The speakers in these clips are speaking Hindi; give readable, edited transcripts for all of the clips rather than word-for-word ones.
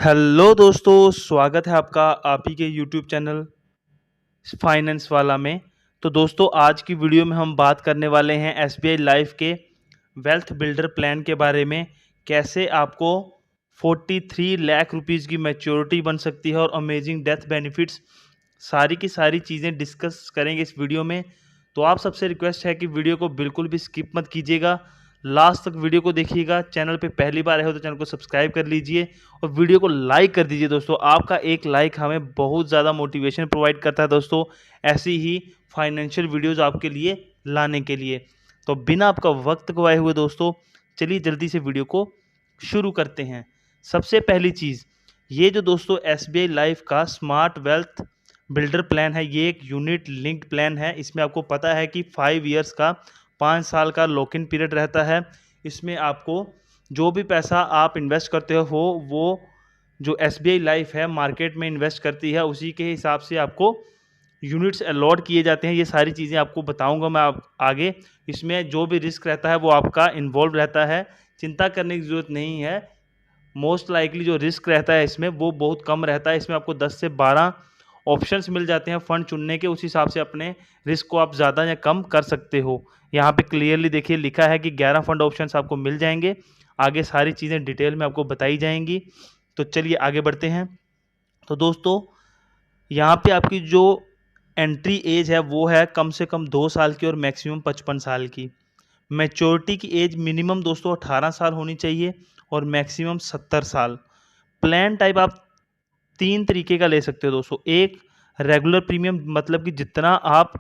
हेलो दोस्तों, स्वागत है आपका आप ही के यूट्यूब चैनल फाइनेंस वाला में। तो दोस्तों, आज की वीडियो में हम बात करने वाले हैं एसबीआई लाइफ के वेल्थ बिल्डर प्लान के बारे में। कैसे आपको 43 लाख रुपीज़ की मैच्योरिटी बन सकती है और अमेजिंग डेथ बेनिफिट्स, सारी की सारी चीज़ें डिस्कस करेंगे इस वीडियो में। तो आप सबसे रिक्वेस्ट है कि वीडियो को बिल्कुल भी स्किप मत कीजिएगा, लास्ट तक वीडियो को देखिएगा। चैनल पे पहली बार आए हो तो चैनल को सब्सक्राइब कर लीजिए और वीडियो को लाइक कर दीजिए। दोस्तों, आपका एक लाइक हमें बहुत ज़्यादा मोटिवेशन प्रोवाइड करता है दोस्तों, ऐसी ही फाइनेंशियल वीडियोज़ आपके लिए लाने के लिए। तो बिना आपका वक्त गवाए हुए दोस्तों, चलिए जल्दी से वीडियो को शुरू करते हैं। सबसे पहली चीज़, ये जो दोस्तों एसबीआई लाइफ का स्मार्ट वेल्थ बिल्डर प्लान है, ये एक यूनिट लिंक्ड प्लान है। इसमें आपको पता है कि 5 ईयर्स का 5 साल का लॉक इन पीरियड रहता है। इसमें आपको जो भी पैसा आप इन्वेस्ट करते हो वो जो एसबीआई लाइफ है मार्केट में इन्वेस्ट करती है, उसी के हिसाब से आपको यूनिट्स अलॉट किए जाते हैं। ये सारी चीज़ें आपको बताऊंगा मैं आप आगे। इसमें जो भी रिस्क रहता है वो आपका इन्वॉल्व रहता है, चिंता करने की ज़रूरत नहीं है। मोस्ट लाइकली जो रिस्क रहता है इसमें वो बहुत कम रहता है। इसमें आपको 10 से 12 ऑप्शंस मिल जाते हैं फंड चुनने के, उस हिसाब से अपने रिस्क को आप ज़्यादा या कम कर सकते हो। यहाँ पे क्लियरली देखिए लिखा है कि 11 फंड ऑप्शंस आपको मिल जाएंगे। आगे सारी चीज़ें डिटेल में आपको बताई जाएंगी। तो चलिए आगे बढ़ते हैं। तो दोस्तों, यहाँ पे आपकी जो एंट्री एज है वो है कम से कम 2 साल की और मैक्सिमम 55 साल की। मैच्योरिटी की एज मिनिमम दोस्तों 18 साल होनी चाहिए और मैक्सिमम 70 साल। प्लान टाइप आप 3 तरीके का ले सकते हो दोस्तों। एक, रेगुलर प्रीमियम, मतलब कि जितना आप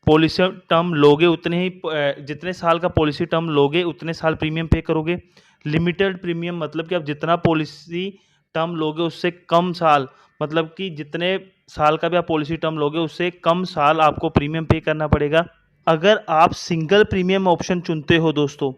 पॉलिसी टर्म लोगे उतने ही जितने साल का पॉलिसी टर्म लोगे उतने साल प्रीमियम पे करोगे। लिमिटेड प्रीमियम, मतलब कि आप जितना पॉलिसी टर्म लोगे उससे कम साल, मतलब कि जितने साल का भी आप पॉलिसी टर्म लोगे उससे कम साल आपको प्रीमियम पे करना पड़ेगा। अगर आप सिंगल प्रीमियम ऑप्शन चुनते हो दोस्तों,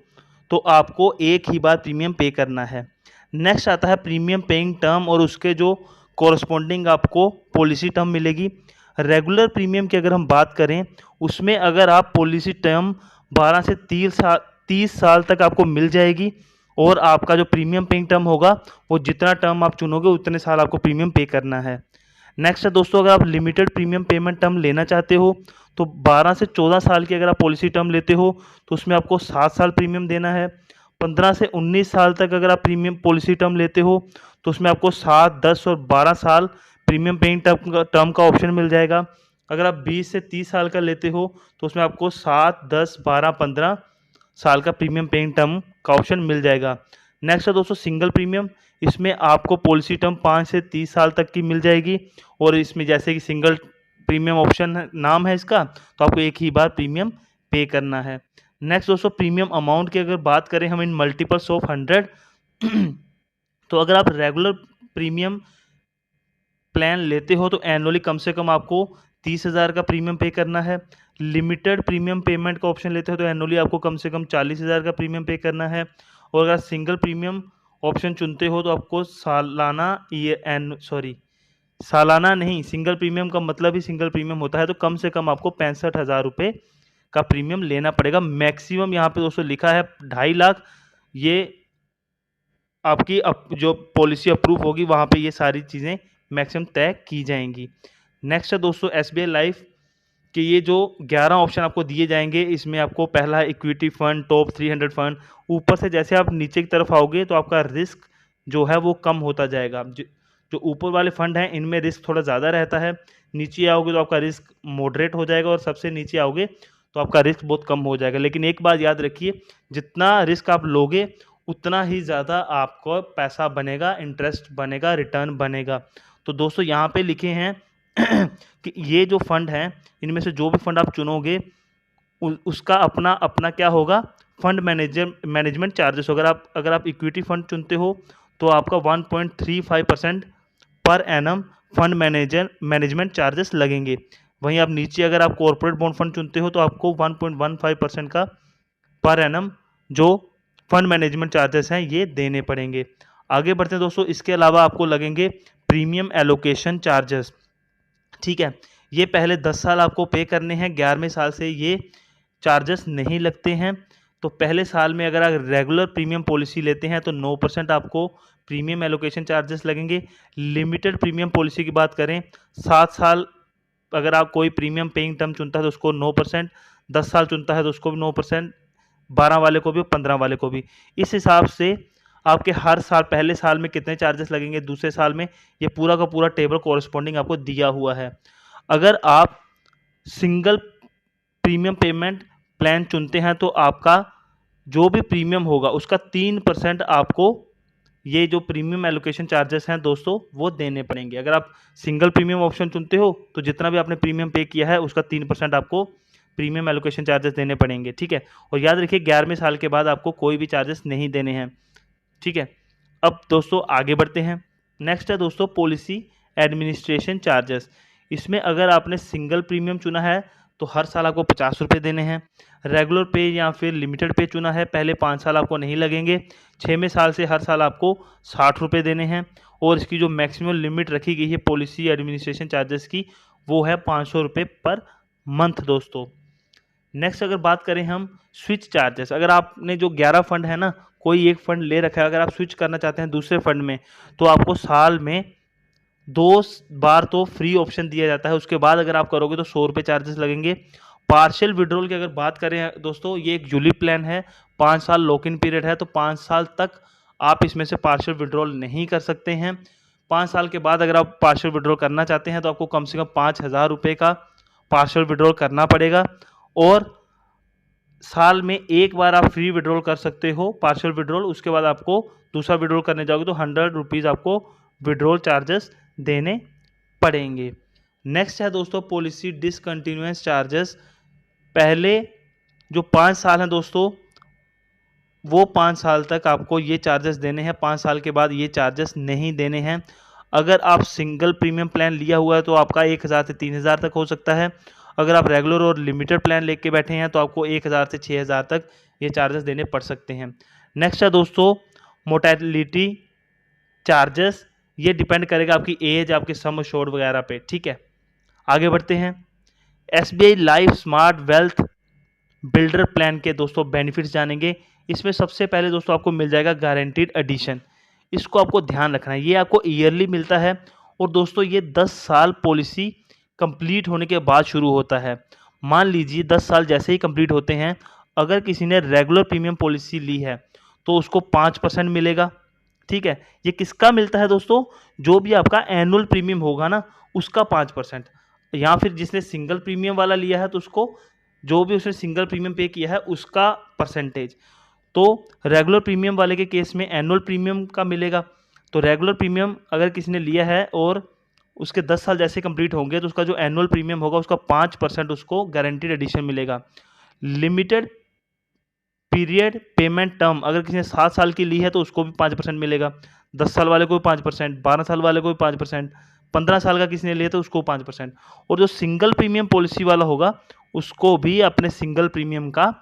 तो आपको एक ही बार प्रीमियम पे करना है। नेक्स्ट आता है प्रीमियम पेइंग टर्म और उसके जो कॉरस्पॉन्डिंग आपको पॉलिसी टर्म मिलेगी। रेगुलर प्रीमियम की अगर हम बात करें, उसमें अगर आप पॉलिसी टर्म 12 से 30 साल तक आपको मिल जाएगी और आपका जो प्रीमियम पेइंग टर्म होगा वो जितना टर्म आप चुनोगे उतने साल आपको प्रीमियम पे करना है। नेक्स्ट है दोस्तों, अगर आप लिमिटेड प्रीमियम पेमेंट टर्म लेना चाहते हो तो 12 से 14 साल की अगर आप पॉलिसी टर्म लेते हो तो उसमें आपको 7 साल प्रीमियम देना है। 15 से 19 साल तक अगर आप प्रीमियम पॉलिसी टर्म लेते हो तो उसमें आपको 7, 10 और 12 साल प्रीमियम पेइंग टर्म का ऑप्शन मिल जाएगा। अगर आप 20 से 30 साल का लेते हो तो उसमें आपको 7, 10, 12, 15 साल का प्रीमियम पेइंग टर्म का ऑप्शन मिल जाएगा। नेक्स्ट है दोस्तों सिंगल प्रीमियम। इसमें आपको पॉलिसी टर्म 5 से 30 साल तक की मिल जाएगी और इसमें जैसे कि सिंगल प्रीमियम ऑप्शन नाम है इसका, तो आपको एक ही बार प्रीमियम पे करना है। नेक्स्ट दोस्तों, प्रीमियम अमाउंट की अगर बात करें हम इन मल्टीपल्स ऑफ 100 तो अगर आप रेगुलर प्रीमियम प्लान लेते हो तो एनुअली कम से कम आपको 30,000 का प्रीमियम पे करना है। लिमिटेड प्रीमियम पेमेंट का ऑप्शन लेते हो तो एनुअली आपको कम से कम 40,000 का प्रीमियम पे करना है। और अगर सिंगल प्रीमियम ऑप्शन चुनते हो तो आपको सालाना नहीं, सिंगल प्रीमियम का मतलब ही सिंगल प्रीमियम होता है, तो कम से कम आपको 65,000 रुपये का प्रीमियम लेना पड़ेगा। मैक्सिमम यहाँ पे दोस्तों लिखा है 2.5 लाख। ये आपकी जो पॉलिसी अप्रूव होगी वहाँ पे ये सारी चीज़ें मैक्सिमम तय की जाएंगी। नेक्स्ट है दोस्तों एसबीआई लाइफ के ये जो 11 ऑप्शन आपको दिए जाएंगे, इसमें आपको पहला है इक्विटी फंड, टॉप 300 फंड। ऊपर से जैसे आप नीचे की तरफ आओगे तो आपका रिस्क जो है वो कम होता जाएगा। जो ऊपर वाले फंड हैं इनमें रिस्क थोड़ा ज़्यादा रहता है, नीचे आओगे तो आपका रिस्क मॉडरेट हो जाएगा और सबसे नीचे आओगे तो आपका रिस्क बहुत कम हो जाएगा। लेकिन एक बात याद रखिए, जितना रिस्क आप लोगे उतना ही ज़्यादा आपको पैसा बनेगा, इंटरेस्ट बनेगा, रिटर्न बनेगा। तो दोस्तों यहाँ पे लिखे हैं कि ये जो फंड हैं इनमें से जो भी फंड आप चुनोगे उसका अपना अपना क्या होगा, फंड मैनेजमेंट चार्जेस। अगर आप इक्विटी फंड चुनते हो तो आपका 1.35% per annum fund management charges लगेंगे। वहीं आप नीचे अगर आप कॉर्पोरेट बॉन्ड फंड चुनते हो तो आपको 1.15% का पर एनम जो फंड मैनेजमेंट चार्जेस हैं ये देने पड़ेंगे। आगे बढ़ते हैं दोस्तों, इसके अलावा आपको लगेंगे प्रीमियम एलोकेशन चार्जेस। ठीक है, ये पहले 10 साल आपको पे करने हैं, 11वें साल से ये चार्जेस नहीं लगते हैं। तो पहले साल में अगर आप रेगुलर प्रीमियम पॉलिसी लेते हैं तो 9% आपको प्रीमियम एलोकेशन चार्जेस लगेंगे। लिमिटेड प्रीमियम पॉलिसी की बात करें, 7 साल अगर आप कोई प्रीमियम पेइंग टर्म चुनता है तो उसको 9%, 10 साल चुनता है तो उसको भी 9%, 12 वाले को भी, 15 वाले को भी। इस हिसाब से आपके हर साल, पहले साल में कितने चार्जेस लगेंगे, दूसरे साल में, ये पूरा का पूरा टेबल कॉरस्पॉन्डिंग आपको दिया हुआ है। अगर आप सिंगल प्रीमियम पेमेंट प्लान चुनते हैं तो आपका जो भी प्रीमियम होगा उसका 3% आपको ये जो प्रीमियम एलोकेशन चार्जेस हैं दोस्तों वो देने पड़ेंगे। अगर आप सिंगल प्रीमियम ऑप्शन चुनते हो तो जितना भी आपने प्रीमियम पे किया है उसका 3% आपको प्रीमियम एलोकेशन चार्जेस देने पड़ेंगे, ठीक है। और याद रखिए 11वें साल के बाद आपको कोई भी चार्जेस नहीं देने हैं, ठीक है। अब दोस्तों आगे बढ़ते हैं। नेक्स्ट है दोस्तों पॉलिसी एडमिनिस्ट्रेशन चार्जेस। इसमें अगर आपने सिंगल प्रीमियम चुना है तो हर साल आपको 50 रुपये देने हैं। रेगुलर पे या फिर लिमिटेड पे चुना है, पहले 5 साल आपको नहीं लगेंगे, 6वें साल से हर साल आपको 60 रुपये देने हैं। और इसकी जो मैक्सिमम लिमिट रखी गई है पॉलिसी एडमिनिस्ट्रेशन चार्जेस की वो है 500 रुपये पर मंथ दोस्तों। नेक्स्ट अगर बात करें हम स्विच चार्जेस, अगर आपने जो 11 फंड है ना, कोई एक फंड ले रखा है, अगर आप स्विच करना चाहते हैं दूसरे फंड में तो आपको साल में 2 बार तो फ्री ऑप्शन दिया जाता है। उसके बाद अगर आप करोगे तो 100 रुपये चार्जेस लगेंगे। पार्शियल विड्रॉल की अगर बात करें दोस्तों, ये एक यूलिप प्लान है, 5 साल लॉक इन पीरियड है, तो 5 साल तक आप इसमें से पार्शियल विड्रॉल नहीं कर सकते हैं। 5 साल के बाद अगर आप पार्शियल विड्रॉल करना चाहते हैं तो आपको कम से कम 5,000 रुपये का पार्शियल विड्रॉल करना पड़ेगा। और साल में एक बार आप फ्री विड्रॉल कर सकते हो पार्शियल विड्रॉल, उसके बाद आपको दूसरा विड्रॉल करने जाओगे तो 100 रुपीज़ आपको विड्रॉल चार्जेस देने पड़ेंगे। नेक्स्ट है दोस्तों पॉलिसी डिसकंटिन्यूएंस चार्जेस। पहले जो 5 साल हैं दोस्तों वो 5 साल तक आपको ये चार्जेस देने हैं, 5 साल के बाद ये चार्जेस नहीं देने हैं। अगर आप सिंगल प्रीमियम प्लान लिया हुआ है तो आपका 1,000 से 3,000 तक हो सकता है। अगर आप रेगुलर और लिमिटेड प्लान लेके बैठे हैं तो आपको 1,000 से 6,000 तक ये चार्जेस देने पड़ सकते हैं। नेक्स्ट है दोस्तों मोर्टेलिटी चार्जेस। ये डिपेंड करेगा आपकी एज, आपके सम एश्योर्ड वगैरह पे, ठीक है। आगे बढ़ते हैं। SBI life smart wealth builder plan के दोस्तों बेनिफिट्स जानेंगे। इसमें सबसे पहले दोस्तों आपको मिल जाएगा गारंटीड एडिशन। इसको आपको ध्यान रखना है, ये आपको ईयरली मिलता है और दोस्तों ये 10 साल पॉलिसी कंप्लीट होने के बाद शुरू होता है। मान लीजिए 10 साल जैसे ही कंप्लीट होते हैं, अगर किसी ने रेगुलर प्रीमियम पॉलिसी ली है तो उसको 5% मिलेगा, ठीक है। ये किसका मिलता है दोस्तों, जो भी आपका एनुअल प्रीमियम होगा ना उसका 5%, या फिर जिसने सिंगल प्रीमियम वाला लिया है तो उसको जो भी उसने सिंगल प्रीमियम पे किया है उसका परसेंटेज। तो रेगुलर प्रीमियम वाले के केस में एनुअल प्रीमियम का मिलेगा। तो रेगुलर प्रीमियम अगर किसी ने लिया है और उसके 10 साल जैसे कंप्लीट होंगे तो उसका जो एनुअल प्रीमियम होगा उसका 5% उसको गारंटीड एडिशन मिलेगा। लिमिटेड पीरियड पेमेंट टर्म, अगर किसी ने 7 साल की ली है तो उसको भी 5% मिलेगा, 10 साल वाले को भी 5%, 12 साल वाले को भी 5%, 15 साल का किसी ने लिया तो उसको 5%। और जो सिंगल प्रीमियम पॉलिसी वाला होगा उसको भी अपने सिंगल प्रीमियम का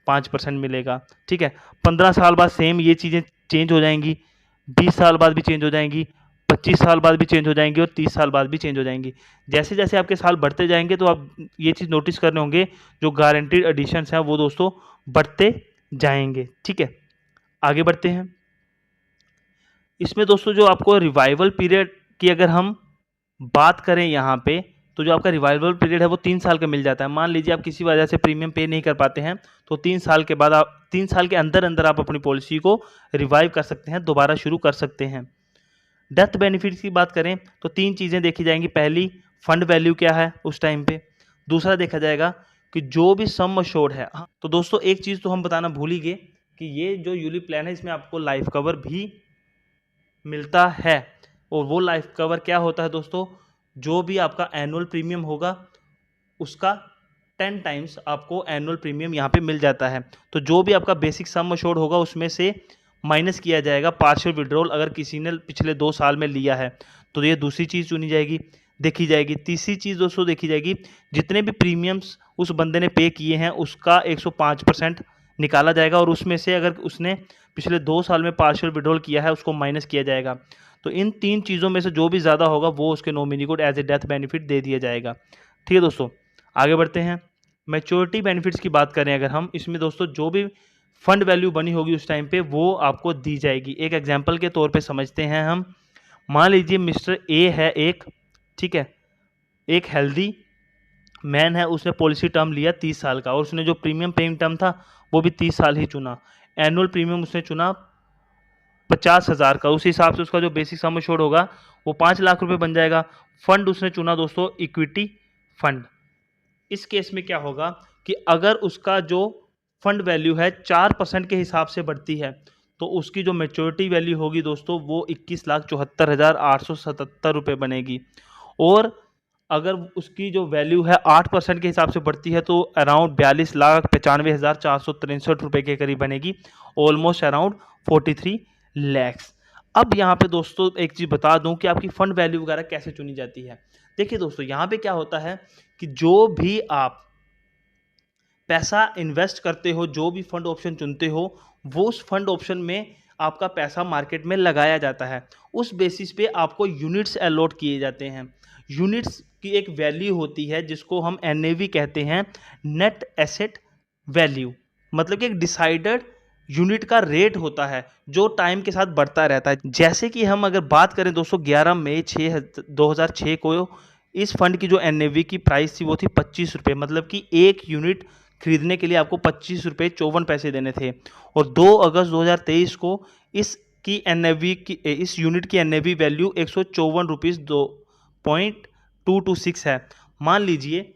5% मिलेगा, ठीक है। 15 साल बाद सेम ये चीज़ें चेंज हो जाएंगी, 20 साल बाद भी चेंज हो जाएंगी, 25 साल बाद भी चेंज हो जाएंगी और 30 साल बाद भी चेंज हो जाएंगी। जैसे जैसे आपके साल बढ़ते जाएंगे तो आप ये चीज़ नोटिस करने होंगे, जो गारंटीड एडिशंस हैं वो दोस्तों बढ़ते जाएंगे, ठीक है। आगे बढ़ते हैं। इसमें दोस्तों जो आपको रिवाइवल पीरियड की अगर हम बात करें यहाँ पे, तो जो आपका रिवाइवल पीरियड है वो 3 साल का मिल जाता है। मान लीजिए आप किसी वजह से प्रीमियम पे नहीं कर पाते हैं तो 3 साल के बाद आप 3 साल के अंदर अंदर आप अपनी पॉलिसी को रिवाइव कर सकते हैं, दोबारा शुरू कर सकते हैं। डेथ बेनिफिट्स की बात करें तो 3 चीज़ें देखी जाएंगी। पहली, फंड वैल्यू क्या है उस टाइम पे। दूसरा देखा जाएगा कि जो भी सम अश्योर्ड है। तो दोस्तों एक चीज़ तो हम बताना भूल ही गए कि ये जो यूलिप प्लान है इसमें आपको लाइफ कवर भी मिलता है। और वो लाइफ कवर क्या होता है दोस्तों, जो भी आपका एनुअल प्रीमियम होगा उसका 10 टाइम्स आपको एनुअल प्रीमियम यहाँ पे मिल जाता है। तो जो भी आपका बेसिक सम अश्योर्ड होगा उसमें से माइनस किया जाएगा पार्शियल विड्रॉल, अगर किसी ने पिछले 2 साल में लिया है तो ये दूसरी चीज़ चुनी जाएगी, देखी जाएगी। तीसरी चीज़ दोस्तों देखी जाएगी, जितने भी प्रीमियम्स उस बंदे ने पे किए हैं उसका 105% निकाला जाएगा और उसमें से अगर उसने पिछले 2 साल में पार्शियल विड्रॉल किया है उसको माइनस किया जाएगा। तो इन 3 चीज़ों में से जो भी ज़्यादा होगा वो उसके नॉमिनी को एज ए डेथ बेनिफिट दे दिया जाएगा, ठीक है दोस्तों। आगे बढ़ते हैं। मैच्योरिटी बेनिफिट्स की बात करें अगर हम, इसमें दोस्तों जो भी फंड वैल्यू बनी होगी उस टाइम पे वो आपको दी जाएगी। एक एग्जांपल के तौर पे समझते हैं हम। मान लीजिए मिस्टर ए है एक, ठीक है, एक हेल्दी मैन है, उसने पॉलिसी टर्म लिया 30 साल का और उसने जो प्रीमियम पेइंग टर्म था वो भी 30 साल ही चुना। एनुअल प्रीमियम उसने चुना 50,000 का। उस हिसाब से उसका जो बेसिक सम एश्योर्ड होगा वो 5 लाख रुपए बन जाएगा। फंड उसने चुना दोस्तों इक्विटी फंड। इस केस में क्या होगा कि अगर उसका जो फंड वैल्यू है 4% के हिसाब से बढ़ती है तो उसकी जो मेच्योरिटी वैल्यू होगी दोस्तों वो 21,74,877 रुपये बनेगी। और अगर उसकी जो वैल्यू है 8% के हिसाब से बढ़ती है तो अराउंड 42,95,463 रुपये के करीब बनेगी, ऑलमोस्ट अराउंड 43 लैक्स। अब यहाँ पे दोस्तों एक चीज़ बता दूं कि आपकी फंड वैल्यू वगैरह कैसे चुनी जाती है। देखिए दोस्तों, यहाँ पे क्या होता है कि जो भी आप पैसा इन्वेस्ट करते हो, जो भी फंड ऑप्शन चुनते हो, वो उस फंड ऑप्शन में आपका पैसा मार्केट में लगाया जाता है। उस बेसिस पे आपको यूनिट्स अलॉट किए जाते हैं। यूनिट्स की एक वैल्यू होती है जिसको हम एनएवी कहते हैं, नेट एसेट वैल्यू। मतलब कि एक डिसाइडेड यूनिट का रेट होता है जो टाइम के साथ बढ़ता रहता है। जैसे कि हम अगर बात करें दोस्तों 11 मई 2006 को इस फंड की जो एनएवी की प्राइस थी वो थी 25 रुपये। मतलब कि एक यूनिट खरीदने के लिए आपको 25 रुपये 54 पैसे देने थे। और 2 अगस्त 2023 को इसकी एनएवी की इस यूनिट की एनएवी वैल्यू 154 रुपीज़ 2.226 है। मान लीजिए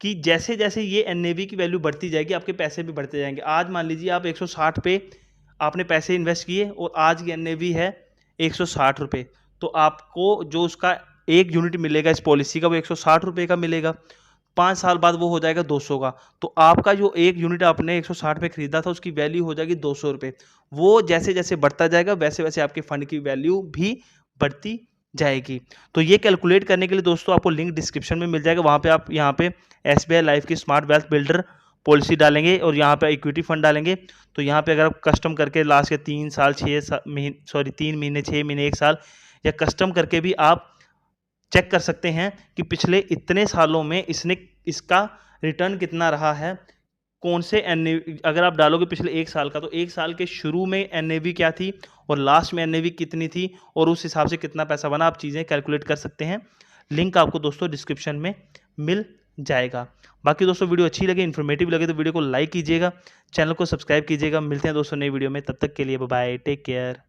कि जैसे जैसे ये एनएवी की वैल्यू बढ़ती जाएगी आपके पैसे भी बढ़ते जाएंगे। आज मान लीजिए आप 160 पे आपने पैसे इन्वेस्ट किए और आज की एनएवी है 160 रुपये, तो आपको जो उसका एक यूनिट मिलेगा इस पॉलिसी का वो 160 रुपये का मिलेगा। 5 साल बाद वो हो जाएगा 200 का। तो आपका जो एक यूनिट आपने 160 पे खरीदा था उसकी वैल्यू हो जाएगी 200 रुपये। वो जैसे जैसे बढ़ता जाएगा वैसे वैसे आपके फंड की वैल्यू भी बढ़ती जाएगी। तो ये कैलकुलेट करने के लिए दोस्तों आपको लिंक डिस्क्रिप्शन में मिल जाएगा। वहाँ पे आप यहाँ पे एसबीआई लाइफ की स्मार्ट वेल्थ बिल्डर पॉलिसी डालेंगे और यहाँ पे इक्विटी फंड डालेंगे तो यहाँ पे अगर आप कस्टम करके लास्ट के 3 साल 3 महीने 6 महीने 1 साल या कस्टम करके भी आप चेक कर सकते हैं कि पिछले इतने सालों में इसका रिटर्न कितना रहा है। कौन से एनएवी अगर आप डालोगे पिछले 1 साल का तो 1 साल के शुरू में एनएवी क्या थी और लास्ट में एनएवी कितनी थी और उस हिसाब से कितना पैसा बना, आप चीज़ें कैलकुलेट कर सकते हैं। लिंक आपको दोस्तों डिस्क्रिप्शन में मिल जाएगा। बाकी दोस्तों वीडियो अच्छी लगे, इन्फॉर्मेटिव लगे तो वीडियो को लाइक कीजिएगा, चैनल को सब्सक्राइब कीजिएगा। मिलते हैं दोस्तों नई वीडियो में, तब तक के लिए बाय बाय, टेक केयर।